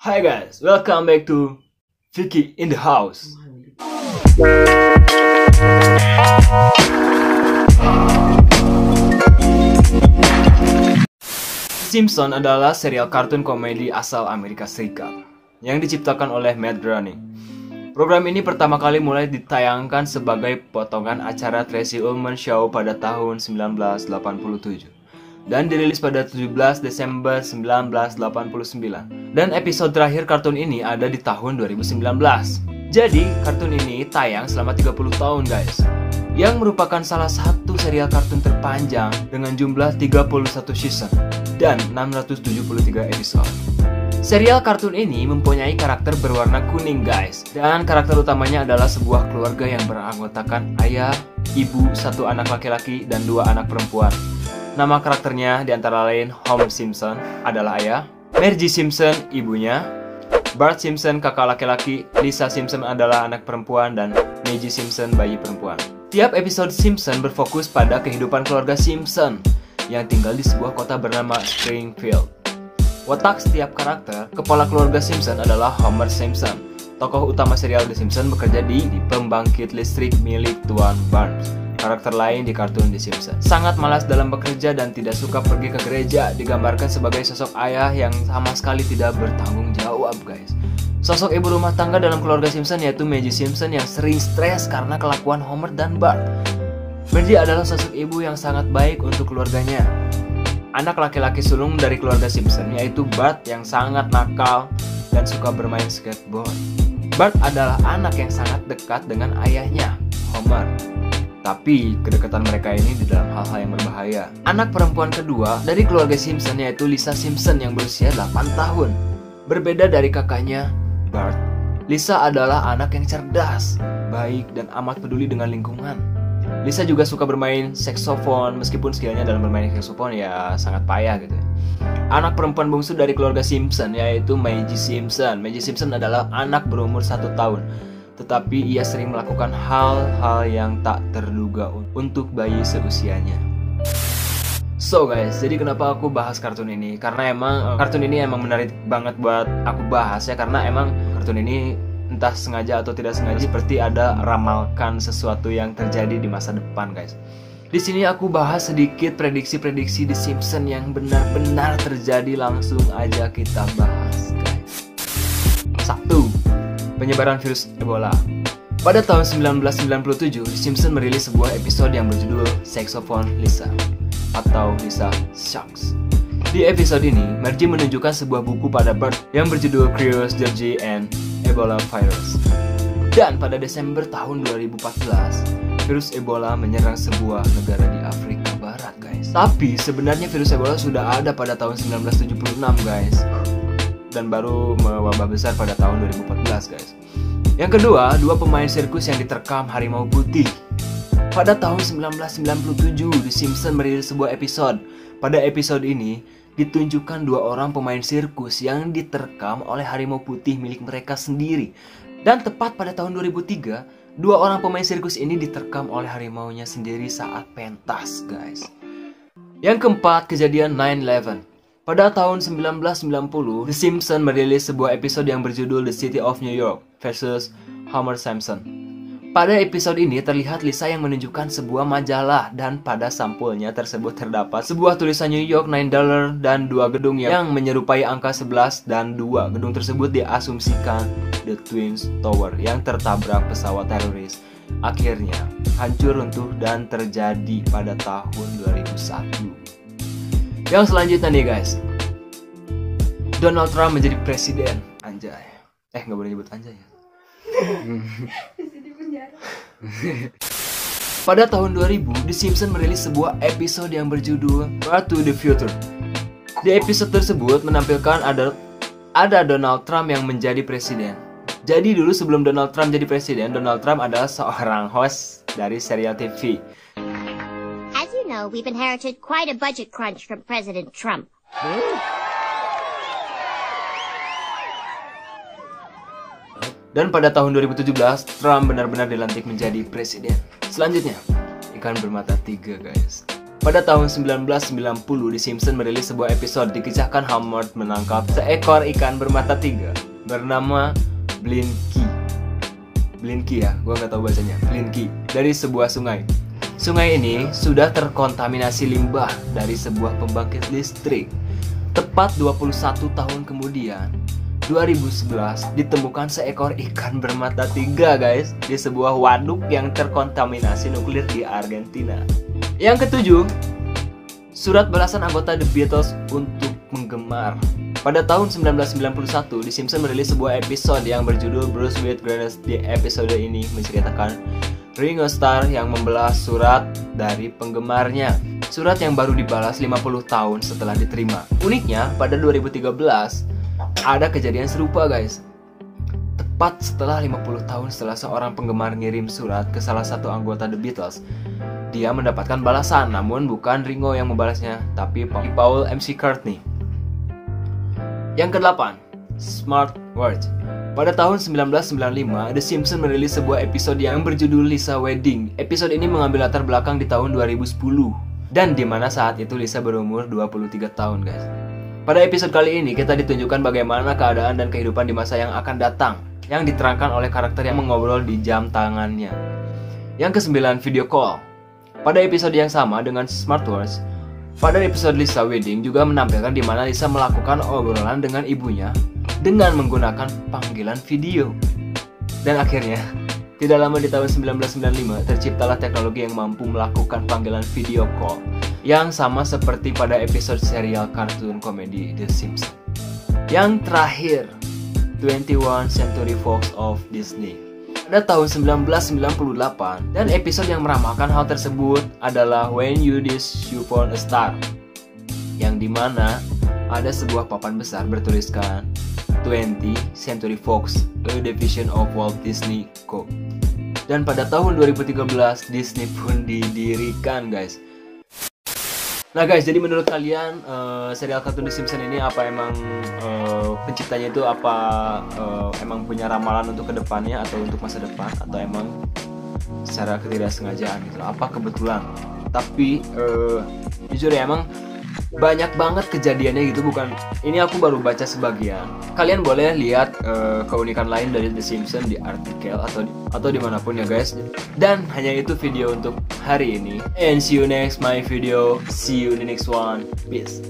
Hi guys, welcome back to Vicky in the House. Simpsons adalah serial kartun komedi asal Amerika Serikat yang diciptakan oleh Matt Groening. Program ini pertama kali mulai ditayangkan sebagai potongan acara Tracy Ullman Show pada tahun 1987 dan dirilis pada 17 Desember 1989. Dan episode terakhir kartun ini ada di tahun 2019. Jadi, kartun ini tayang selama 30 tahun guys, yang merupakan salah satu serial kartun terpanjang dengan jumlah 31 season dan 673 episode. Serial kartun ini mempunyai karakter berwarna kuning guys, dan karakter utamanya adalah sebuah keluarga yang beranggotakan ayah, ibu, satu anak laki-laki, dan dua anak perempuan. Nama karakternya diantara lain Homer Simpson adalah ayah, Marge Simpson ibunya, Bart Simpson kakak laki-laki, Lisa Simpson adalah anak perempuan, dan Maggie Simpson bayi perempuan. Tiap episode Simpson berfokus pada kehidupan keluarga Simpson yang tinggal di sebuah kota bernama Springfield. Watak setiap karakter, kepala keluarga Simpson adalah Homer Simpson. Tokoh utama serial The Simpsons bekerja di pembangkit listrik milik Tuan Barnes. Karakter lain di kartun The Simpsons sangat malas dalam bekerja dan tidak suka pergi ke gereja, digambarkan sebagai sosok ayah yang sama sekali tidak bertanggung jawab guys. Sosok ibu rumah tangga dalam keluarga Simpson yaitu Maggie Simpson yang sering stres karena kelakuan Homer dan Bart. Maggie adalah sosok ibu yang sangat baik untuk keluarganya. Anak laki-laki sulung dari keluarga Simpson yaitu Bart yang sangat nakal dan suka bermain skateboard. Bart adalah anak yang sangat dekat dengan ayahnya, Homer. Tapi kedekatan mereka ini di dalam hal-hal yang berbahaya. Anak perempuan kedua dari keluarga Simpson yaitu Lisa Simpson yang berusia 8 tahun. Berbeda dari kakaknya, Bart, Lisa adalah anak yang cerdas, baik, dan amat peduli dengan lingkungan. Lisa juga suka bermain saksofon, meskipun skillnya dalam bermain saksofon ya sangat payah gitu. Anak perempuan bungsu dari keluarga Simpson yaitu Maggie Simpson. Maggie Simpson adalah anak berumur 1 tahun, tetapi ia sering melakukan hal-hal yang tak terduga untuk bayi seusianya. So guys, jadi kenapa aku bahas kartun ini? Karena emang kartun ini emang menarik banget buat aku bahas ya, karena emang kartun ini entah sengaja atau tidak sengaja seperti ada ramalkan sesuatu yang terjadi di masa depan guys. Di sini aku bahas sedikit prediksi-prediksi The Simpsons yang benar-benar terjadi, langsung aja kita bahas guys. 1. Penyebaran virus Ebola. Pada tahun 1997, The Simpsons merilis sebuah episode yang berjudul Saxophone Lisa atau Lisa Sharks. Di episode ini, Marge menunjukkan sebuah buku pada Bart yang berjudul Curious George and Ebola Virus. Dan pada Desember tahun 2014, virus Ebola menyerang sebuah negara di Afrika Barat guys. Tapi sebenarnya virus Ebola sudah ada pada tahun 1976 guys, dan baru mewabah besar pada tahun 2014 guys. Yang kedua, dua pemain sirkus yang diterkam harimau putih. Pada tahun 1997, The Simpsons merilis sebuah episode. Pada episode ini, ditunjukkan dua orang pemain sirkus yang diterkam oleh harimau putih milik mereka sendiri. Dan tepat pada tahun 2003, dua orang pemain sirkus ini diterkam oleh harimaunya sendiri saat pentas guys. Yang keempat, kejadian 9/11. Pada tahun 1990, The Simpsons merilis sebuah episode yang berjudul The City of New York versus Homer Simpson. Pada episode ini terlihat Lisa yang menunjukkan sebuah majalah, dan pada sampulnya tersebut terdapat sebuah tulisan New York $9 dan dua gedung yang menyerupai angka 11, dan dua gedung tersebut diasumsikan The Twin Tower yang tertabrak pesawat teroris. Akhirnya hancur runtuh dan terjadi pada tahun 2001. Yang selanjutnya nih guys, Donald Trump menjadi presiden. Anjay. Gak boleh nyebut anjay ya. Pada tahun 2000, The Simpsons merilis sebuah episode yang berjudul Back to the Future. Di episode tersebut menampilkan ada Donald Trump yang menjadi presiden. Jadi dulu sebelum Donald Trump jadi presiden, Donald Trump adalah seorang host dari serial TV. As you know, we've inherited quite a budget crunch from President Trump. Dan pada tahun 2017, Trump benar-benar dilantik menjadi presiden. Selanjutnya, ikan bermata 3 guys. Pada tahun 1990, The Simpsons merilis sebuah episode dikisahkan Homer menangkap seekor ikan bermata 3 bernama Blinky. Blinky ya, gue nggak tahu bacanya. Blinky dari sebuah sungai. Sungai ini sudah terkontaminasi limbah dari sebuah pembangkit listrik. Tepat 21 tahun kemudian, 2011, ditemukan seekor ikan bermata 3 guys di sebuah waduk yang terkontaminasi nuklir di Argentina. Yang ketujuh, surat balasan anggota The Beatles untuk penggemar. Pada tahun 1991, The Simpsons merilis sebuah episode yang berjudul Bruce with Greatness. Di episode ini menceritakan Ringo Starr yang membalas surat dari penggemarnya. Surat yang baru dibalas 50 tahun setelah diterima. Uniknya, pada 2013, ada kejadian serupa guys. Tepat setelah 50 tahun setelah seorang penggemar ngirim surat ke salah satu anggota The Beatles, dia mendapatkan balasan, namun bukan Ringo yang membalasnya, tapi Paul McCartney. Yang ke-8, Smartwatch. Pada tahun 1995, The Simpsons merilis sebuah episode yang berjudul Lisa Wedding. Episode ini mengambil latar belakang di tahun 2010, dan di mana saat itu Lisa berumur 23 tahun guys. Pada episode kali ini kita ditunjukkan bagaimana keadaan dan kehidupan di masa yang akan datang, yang diterangkan oleh karakter yang mengobrol di jam tangannya. Yang ke-9, Video Call. Pada episode yang sama dengan Smartwatch, pada episode Lisa Wedding juga menampilkan di mana Lisa melakukan obrolan dengan ibunya dengan menggunakan panggilan video. Dan akhirnya, tidak lama di tahun 1995 terciptalah teknologi yang mampu melakukan panggilan video call yang sama seperti pada episode serial kartun komedi The Simpsons. Yang terakhir, 21st Century Fox of Disney. Pada tahun 1998, dan episode yang meramalkan hal tersebut adalah When You Dish You Found a Star, yang dimana ada sebuah papan besar bertuliskan 20th Century Fox, a division of Walt Disney Co. Dan pada tahun 2013 Disney pun didirikan guys. Nah guys, jadi menurut kalian serial kartun The Simpsons ini apa emang penciptanya itu emang punya ramalan untuk kedepannya atau untuk masa depan, atau emang secara ketidaksengajaan gitu, apa kebetulan? Tapi jujur ya, emang banyak banget kejadiannya gitu, bukan ini aku baru baca sebagian. Kalian boleh lihat keunikan lain dari The Simpsons di artikel atau dimanapun ya guys. Dan hanya itu video untuk hari ini, and see you next my video, see you in the next one, peace.